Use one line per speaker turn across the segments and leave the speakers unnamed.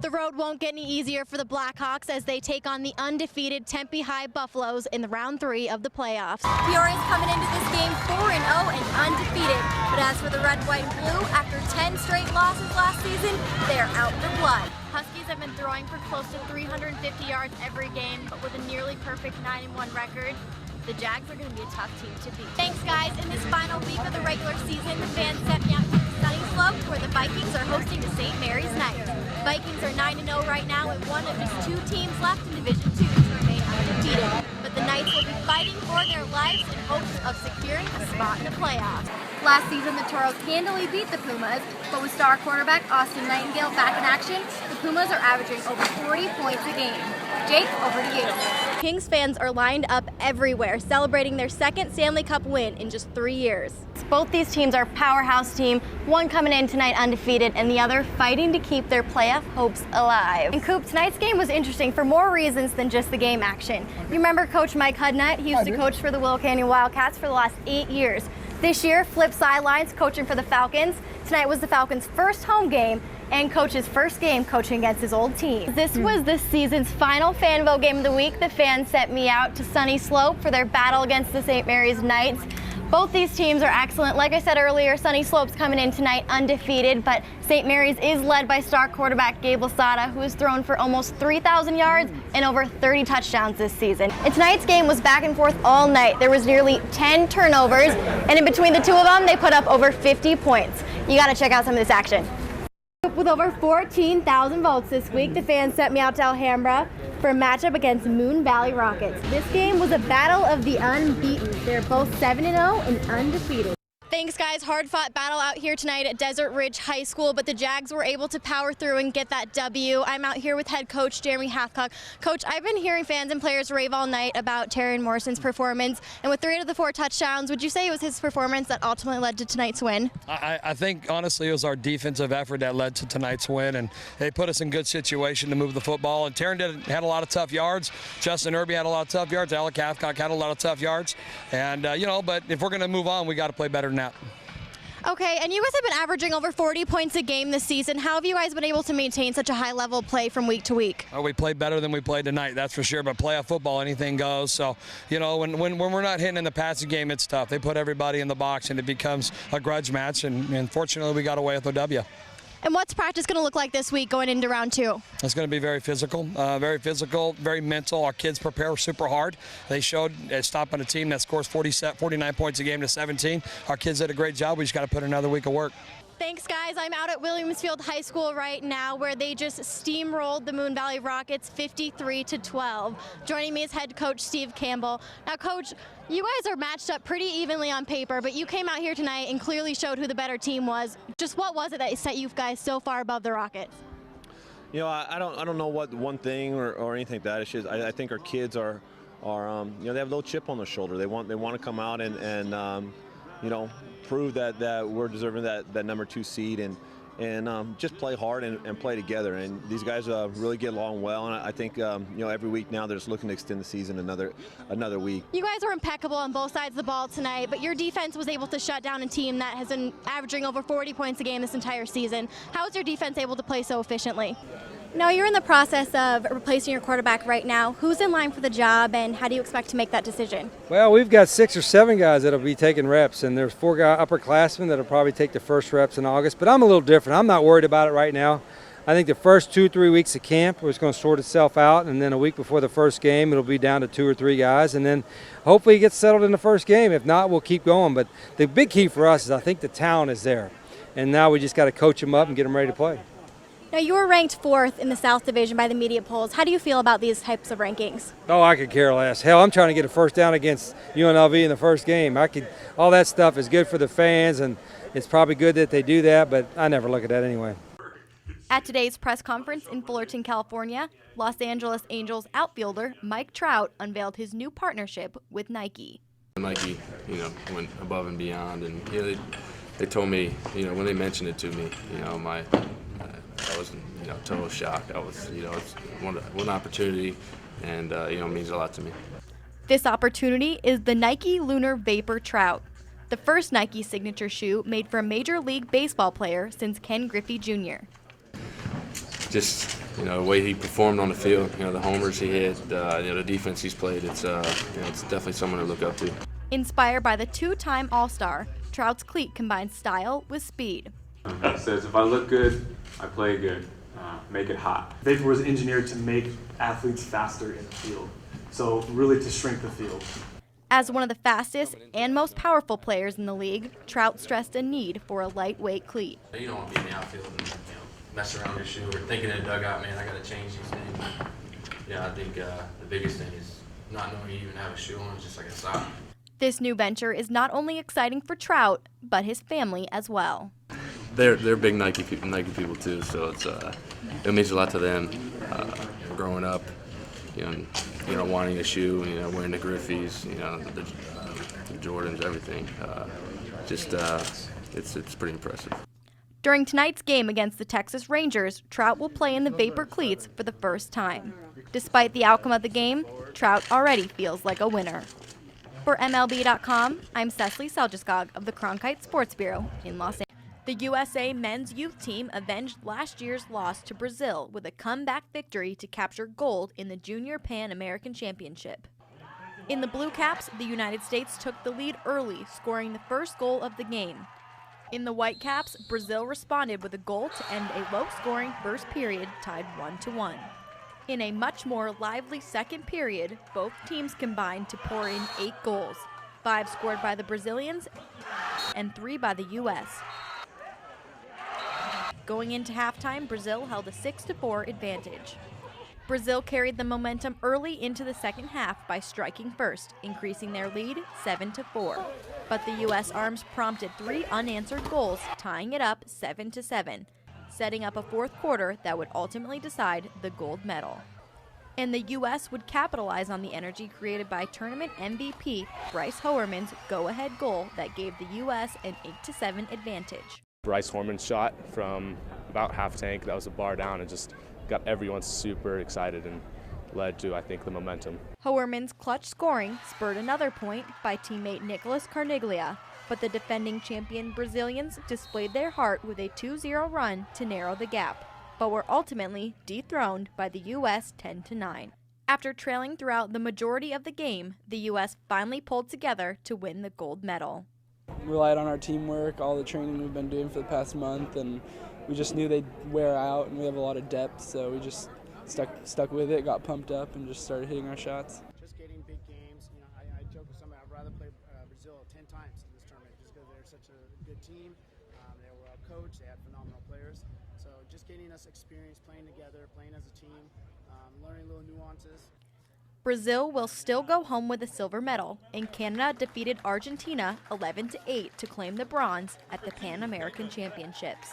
The road won't get any easier for the Blackhawks as they take on the undefeated Tempe High Buffaloes in round 3 of the playoffs.
Peoria's coming into this game 4-0 and undefeated. But as for the red, white, and blue, after 10 straight losses last season, they're out for blood.
Huskies have been throwing for close to 350 yards every game, but with a nearly perfect 9-1 record, the Jags are going to be a tough team to beat.
Thanks, guys. In this final week of the regular season, the fans sent me out to the Sunny Slope where the Vikings are hosting the St. Mary's Knights. Vikings are 9-0 right now and one of just 2 teams left in Division II to remain undefeated. But the Knights will be fighting for their lives in hopes of securing a spot in the playoffs. Last season, the Toros handily beat the Pumas, but with star quarterback Austin Nightingale back in action, the Pumas are averaging over 40 points a game. Jake, over to you.
Kings fans are lined up everywhere, celebrating their second Stanley Cup win in just 3 years.
Both these teams are a powerhouse team, one coming in tonight undefeated and the other fighting to keep their playoff hopes alive. And Coop, tonight's game was interesting for more reasons than just the game action. You remember Coach Mike Hudnut? He used to coach for the Willow Canyon Wildcats for the last 8 years. This year, flipped sidelines coaching for the Falcons. Tonight was the Falcons' first home game and Coach's first game coaching against his old team. This was this season's final fan vote game of the week. The fans sent me out to Sunny Slope for their battle against the St. Mary's Knights. Both these teams are excellent. Like I said earlier, Sunny Slope's coming in tonight undefeated, but St. Mary's is led by star quarterback Gabe Losada, who has thrown for almost 3,000 yards and over 30 touchdowns this season. And tonight's game was back and forth all night. There was nearly 10 turnovers, and in between the two of them, they put up over 50 points. You gotta check out some of this action. With over 14,000 votes this week, the fans sent me out to Alhambra for a matchup against Moon Valley Rockets. This game was a battle of the unbeaten. They're both 7-0 and undefeated.
Thanks, guys. Hard-fought battle out here tonight at Desert Ridge High School, but the Jags were able to power through and get that W. I'm out here with head coach Jeremy Hathcock. Coach, I've been hearing fans and players rave all night about Terrion Morrison's performance, and with 3 out of the 4 touchdowns, would you say it was his performance that ultimately led to tonight's win?
I think, honestly, it was our defensive effort that led to tonight's win, and they put us in good situation to move the football. And Terrion had a lot of tough yards. Justin Irby had a lot of tough yards. Alec Hathcock had a lot of tough yards. And, but if we're going to move on, we got to play better than that.
Okay, and you guys have been averaging over 40 points a game this season. How have you guys been able to maintain such a high level of play from week to week?
Oh, we played better than we played tonight, that's for sure. But playoff football, anything goes. So, when we're not hitting in the passing game, it's tough. They put everybody in the box, and it becomes a grudge match. And fortunately, we got away with a W.
And what's practice going to look like this week going into round 2?
It's going to be very physical, very mental. Our kids prepare super hard. They showed stopping a team that scores 49 points a game to 17. Our kids did a great job. We just got to put another week of work.
Thanks, guys. I'm out at Williamsfield High School right now where they just steamrolled the Moon Valley Rockets 53-12. Joining me is head coach Steve Campbell. Now, Coach, you guys are matched up pretty evenly on paper, but you came out here tonight and clearly showed who the better team was. Just what was it that set you guys so far above the Rockets?
I don't know what one thing or anything like that. It's just I think our kids are they have a little chip on their shoulder. They want to come out and prove that we're deserving that number 2 seed and just play hard and play together. And these guys really get along well. And I think every week now they're just looking to extend the season another week.
You guys were impeccable on both sides of the ball tonight, but your defense was able to shut down a team that has been averaging over 40 points a game this entire season. How is your defense able to play so efficiently? Now, you're in the process of replacing your quarterback right now. Who's in line for the job, and how do you expect to make that decision?
Well, we've got 6 or 7 guys that'll be taking reps, and there's 4 upperclassmen that'll probably take the first reps in August. But I'm a little different. I'm not worried about it right now. I think the first 2-3 weeks of camp is going to sort itself out, and then a week before the first game, it'll be down to 2 or 3 guys, and then hopefully it gets settled in the first game. If not, we'll keep going. But the big key for us is I think the talent is there, and now we just got to coach them up and get them ready to play.
Now, you were ranked 4th in the South Division by the media polls. How do you feel about these types of rankings?
Oh, I could care less. Hell, I'm trying to get a first down against UNLV in the first game. All that stuff is good for the fans, and it's probably good that they do that, but I never look at that anyway.
At today's press conference in Fullerton, California, Los Angeles Angels outfielder Mike Trout unveiled his new partnership with Nike.
Nike, went above and beyond, and they told me, when they mentioned it to me, I was in total shock. I was, it's one opportunity, and it means a lot to me.
This opportunity is the Nike Lunar Vapor Trout, the first Nike signature shoe made for a Major League Baseball player since Ken Griffey Jr.
Just you know, the way he performed on the field, you know, the homers he hit, you know, the defense he's played, it's, you know, it's definitely someone to look up to.
Inspired by the two-time All-Star, Trout's cleat combines style with speed.
It says, if I look good, I play good. Make it hot. Vapor was engineered to make athletes faster in the field, so really to shrink the field.
As one of the fastest and most powerful players in the league, Trout stressed a need for a lightweight cleat.
You don't want to be in the outfield and, you know, mess around your shoe or thinking in a dugout, man, I got to change these things. Yeah, I think the biggest thing is not knowing you even have a shoe on, just like a sock.
This new venture is not only exciting for Trout, but his family as well.
They're big Nike people too, so it's it means a lot to them. Growing up, you know, wanting a shoe, you know, wearing the Griffeys, you know, the Jordans, everything. It's pretty impressive.
During tonight's game against the Texas Rangers, Trout will play in the Vapor cleats for the first time. Despite the outcome of the game, Trout already feels like a winner. For MLB.com, I'm Secily Seljeskog of the Cronkite Sports Bureau in Los Angeles. The USA men's youth team avenged last year's loss to Brazil with a comeback victory to capture gold in the Junior Pan American Championship. In the Blue Caps, the United States took the lead early, scoring the first goal of the game. In the White Caps, Brazil responded with a goal to end a low-scoring first period tied 1-1. In a much more lively second period, both teams combined to pour in 8 goals, 5 scored by the Brazilians and 3 by the U.S. Going into halftime, Brazil held a 6-4 advantage. Brazil carried the momentum early into the second half by striking first, increasing their lead 7-4. But the U.S. arms prompted 3 unanswered goals, tying it up 7-7, setting up a fourth quarter that would ultimately decide the gold medal. And the U.S. would capitalize on the energy created by tournament MVP Bryce Hoerman's go-ahead goal that gave the U.S. an 8-7 advantage.
Bryce Hoerman's shot from about half tank, that was a bar down, and just got everyone super excited and led to, I think, the momentum.
Hoerman's clutch scoring spurred another point by teammate Nicolas Carniglia, but the defending champion Brazilians displayed their heart with a 2-0 run to narrow the gap, but were ultimately dethroned by the U.S. 10-9. After trailing throughout the majority of the game, the U.S. finally pulled together to win the gold medal.
Relied on our teamwork, all the training we've been doing for the past month, and we just knew they'd wear out, and we have a lot of depth, so we just stuck with it, got pumped up, and just started hitting our shots.
Just getting big games. You know, I joke with somebody, I'd rather play Brazil 10 times in this tournament just because they're such a good team. They were well coached, they had phenomenal players. So just getting us experience playing together, playing as a team, learning little nuances.
Brazil will still go home with a silver medal, and Canada defeated Argentina 11-8 to claim the bronze at the Pan American Championships.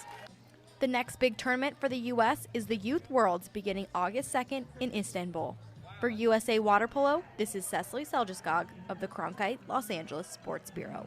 The next big tournament for the U.S. is the Youth Worlds beginning August 2nd in Istanbul. For USA Water Polo, this is Secily Seljeskog of the Cronkite Los Angeles Sports Bureau.